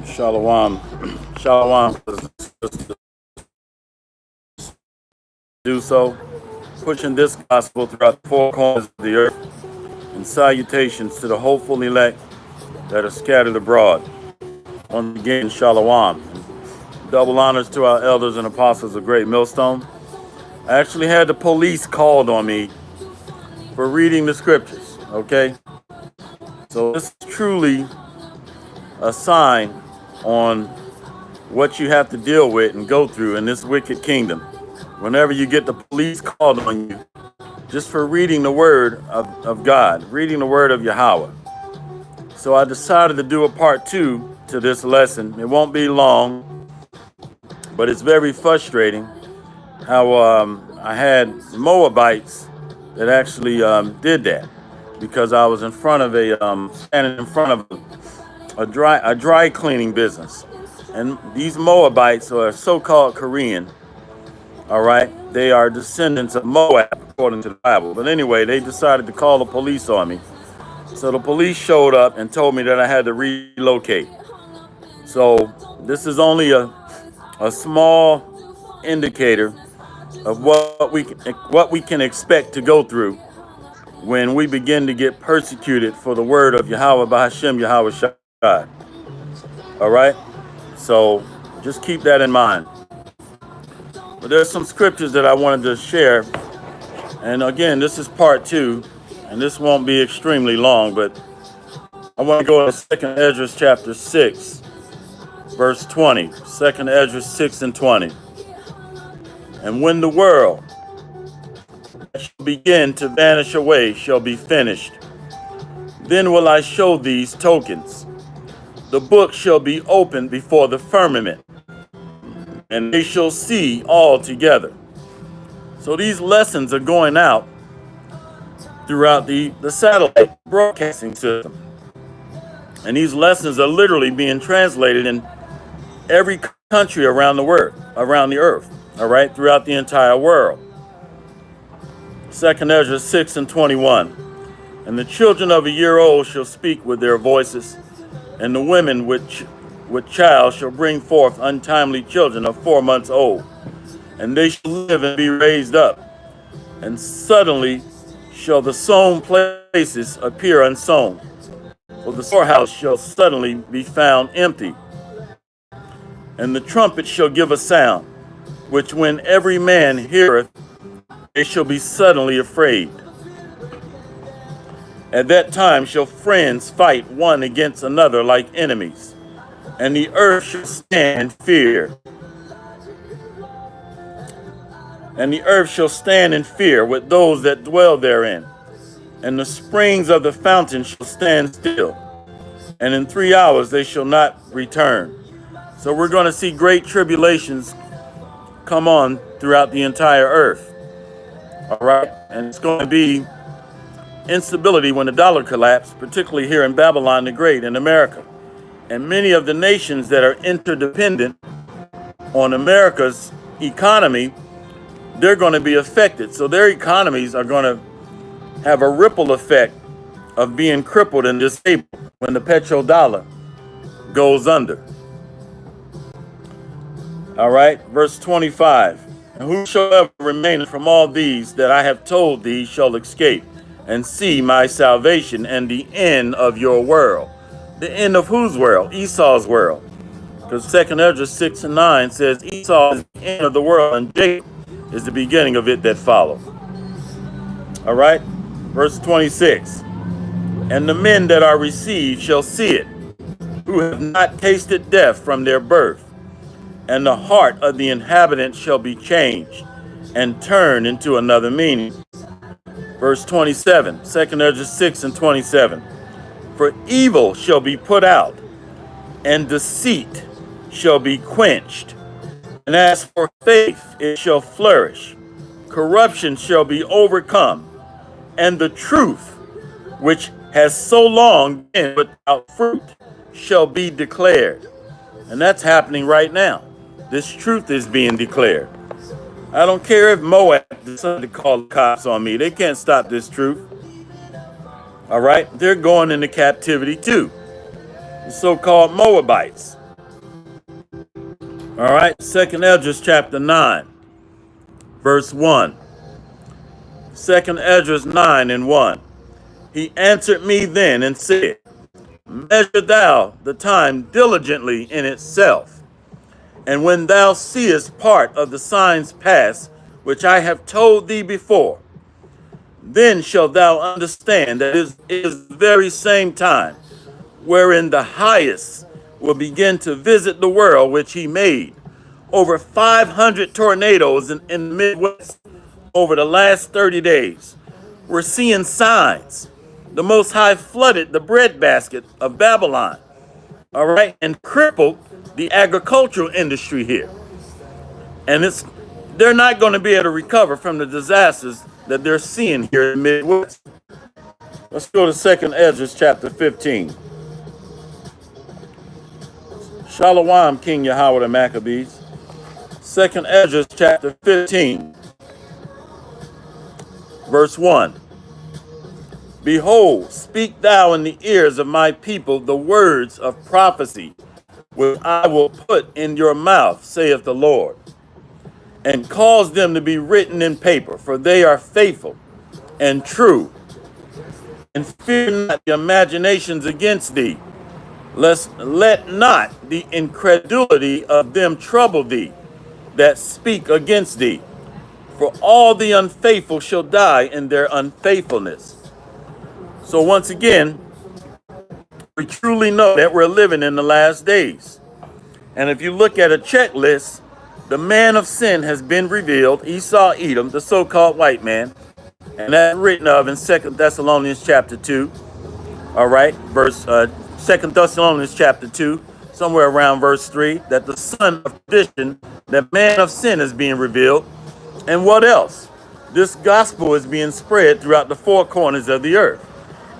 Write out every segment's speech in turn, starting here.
Shalom. Shalom. Do so, pushing this gospel throughout the four corners of the earth, and salutations to the hopeful elect that are scattered abroad. Once again, Shalom. Double honors to our elders and apostles of Great Millstone. I actually had the police called on me for reading the scriptures, okay? So this is truly a sign on what you have to deal with and go through in this wicked kingdom. Whenever you get the police called on you, just for reading the word of God, reading the word of Yahweh. So I decided to do a part 2 to this lesson. It won't be long, but it's very frustrating how I had Moabites that actually did that, because I was in front of standing in front of a dry cleaning business. And these Moabites are so-called Korean, all right? They are descendants of Moab, according to the Bible. But anyway, they decided to call the police on me. So the police showed up and told me that I had to relocate. So this is only a small indicator of what we can expect to go through when we begin to get persecuted for the word of Yahweh Bahashem Yahweh Shai. All right? So just keep that in mind. But there's some scriptures that I wanted to share. And again, this is part 2, and this won't be extremely long, but I want to go to 2nd Ezra chapter 6, verse 20. 2nd Ezra 6 and 20. And when the world that shall begin to vanish away shall be finished, then will I show these tokens. The book shall be opened before the firmament, and they shall see all together. So these lessons are going out throughout the satellite broadcasting system. And these lessons are literally being translated in every country around the earth, all right, throughout the entire world. 2nd Ezra 6 and 21. And the children of a year old shall speak with their voices, and the women with child shall bring forth untimely children of 4 months old, and they shall live and be raised up. And suddenly shall the sown places appear unsown, for the storehouse shall suddenly be found empty. And the trumpet shall give a sound, which when every man heareth, they shall be suddenly afraid. At that time shall friends fight one against another like enemies, and the earth shall stand in fear. And the earth shall stand in fear with those that dwell therein. And the springs of the fountain shall stand still, and in 3 hours they shall not return. So we're going to see great tribulations come on throughout the entire earth. All right? And it's going to be instability when the dollar collapses, particularly here in Babylon the Great in America. And many of the nations that are interdependent on America's economy, they're going to be affected. So their economies are going to have a ripple effect of being crippled and disabled when the petrodollar goes under. All right, verse 25. And whosoever remaineth from all these that I have told thee shall escape, and see my salvation and the end of your world. The end of whose world? Esau's world. Because 2nd Ezra 6 and 9 says Esau is the end of the world, and Jacob is the beginning of it that follow. All right, verse 26. And the men that are received shall see it, who have not tasted death from their birth. And the heart of the inhabitants shall be changed, and turned into another meaning. Verse 27, 2nd Ezra 6 and 27. For evil shall be put out, and deceit shall be quenched. And as for faith, it shall flourish. Corruption shall be overcome, and the truth, which has so long been without fruit, shall be declared. And that's happening right now. This truth is being declared. I don't care if Moab decided to call the cops on me. They can't stop this truth. All right? They're going into captivity too. The so-called Moabites. All right, Second Esdras chapter 9, verse 1. Second Esdras 9 and 1. He answered me then and said, Measure thou the time diligently in itself, and when thou seest part of the signs pass, which I have told thee before, then shalt thou understand that it is the very same time wherein the highest will begin to visit the world which he made. Over 500 tornadoes in the Midwest over the last 30 days. We're seeing signs. The Most High flooded the breadbasket of Babylon, all right, and crippled the agricultural industry here. And they're not going to be able to recover from the disasters that they're seeing here in the Midwest. Let's go to 2nd Esdras chapter 15. Shalom, King Yahweh the Maccabees. 2nd Esdras chapter 15, verse 1. Behold, speak thou in the ears of my people the words of prophecy, which I will put in your mouth, saith the Lord, and cause them to be written in paper, for they are faithful and true. And fear not the imaginations against thee, let not the incredulity of them trouble thee that speak against thee. For all the unfaithful shall die in their unfaithfulness. So once again, we truly know that we're living in the last days. And if you look at a checklist, the man of sin has been revealed, Esau, Edom, the so-called white man. And that's written of in 2 Thessalonians chapter 2. All right, 2 Thessalonians chapter 2, somewhere around verse 3, that the son of perdition, the man of sin is being revealed. And what else? This gospel is being spread throughout the four corners of the earth.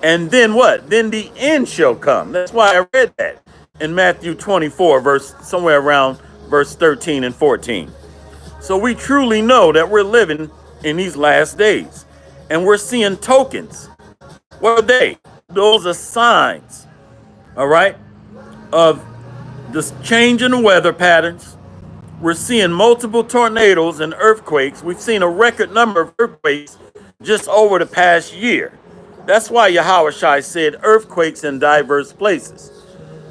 And then what? Then the end shall come. That's why I read that in Matthew 24, somewhere around verse 13 and 14. So we truly know that we're living in these last days. And we're seeing tokens. What are they? Those are signs, all right, of this change in the weather patterns. We're seeing multiple tornadoes and earthquakes. We've seen a record number of earthquakes just over the past year. That's why Yahweh Shai said earthquakes in diverse places.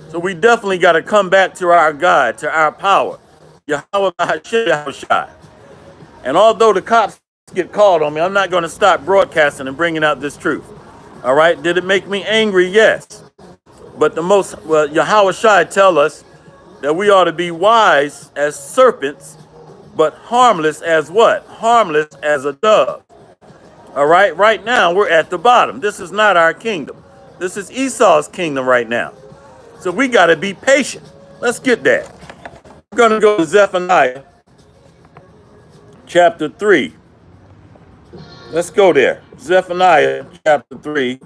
So we definitely got to come back to our God, to our power, Yahweh Shai. And although the cops get called on me, I'm not going to stop broadcasting and bringing out this truth. All right. Did it make me angry? Yes. But Yahweh Shai tell us that we ought to be wise as serpents, but harmless as what? Harmless as a dove. All right. Right now, we're at the bottom. This is not our kingdom. This is Esau's kingdom right now. So we got to be patient. Let's get that. We're going to go to Zephaniah chapter 3. Let's go there. Zephaniah chapter 3.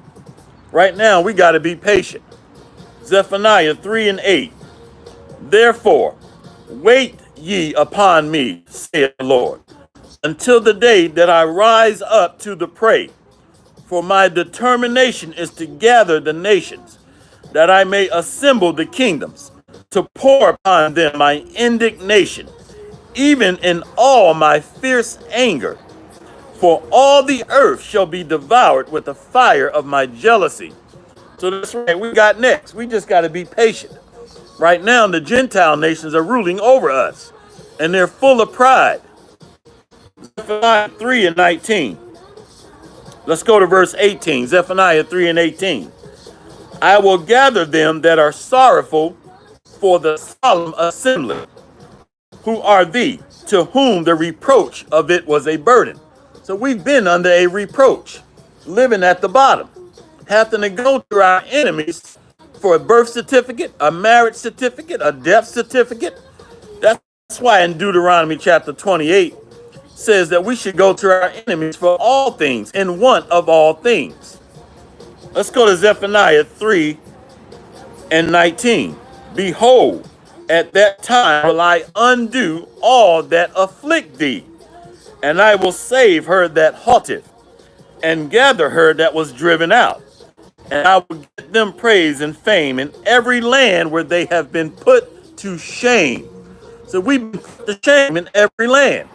Right now, we got to be patient. Zephaniah 3 and 8. Therefore, wait ye upon me, saith the Lord, until the day that I rise up to the prey. For my determination is to gather the nations, that I may assemble the kingdoms, to pour upon them my indignation, even in all my fierce anger. For all the earth shall be devoured with the fire of my jealousy. So that's right, we got next. We just got to be patient. Right now, the Gentile nations are ruling over us, and they're full of pride. Zephaniah 3 and 19. Let's go to verse 18. Zephaniah 3 and 18. I will gather them that are sorrowful for the solemn assembly, who are thee, to whom the reproach of it was a burden. So we've been under a reproach, living at the bottom, having to go through our enemies for a birth certificate, a marriage certificate, a death certificate. That's why in Deuteronomy chapter 28 says that we should go to our enemies for all things, in want of all things. Let's go to Zephaniah 3 and 19. Behold, at that time will I undo all that afflict thee, and I will save her that halteth, and gather her that was driven out. And I will get them praise and fame in every land where they have been put to shame. So we've been put to shame in every land.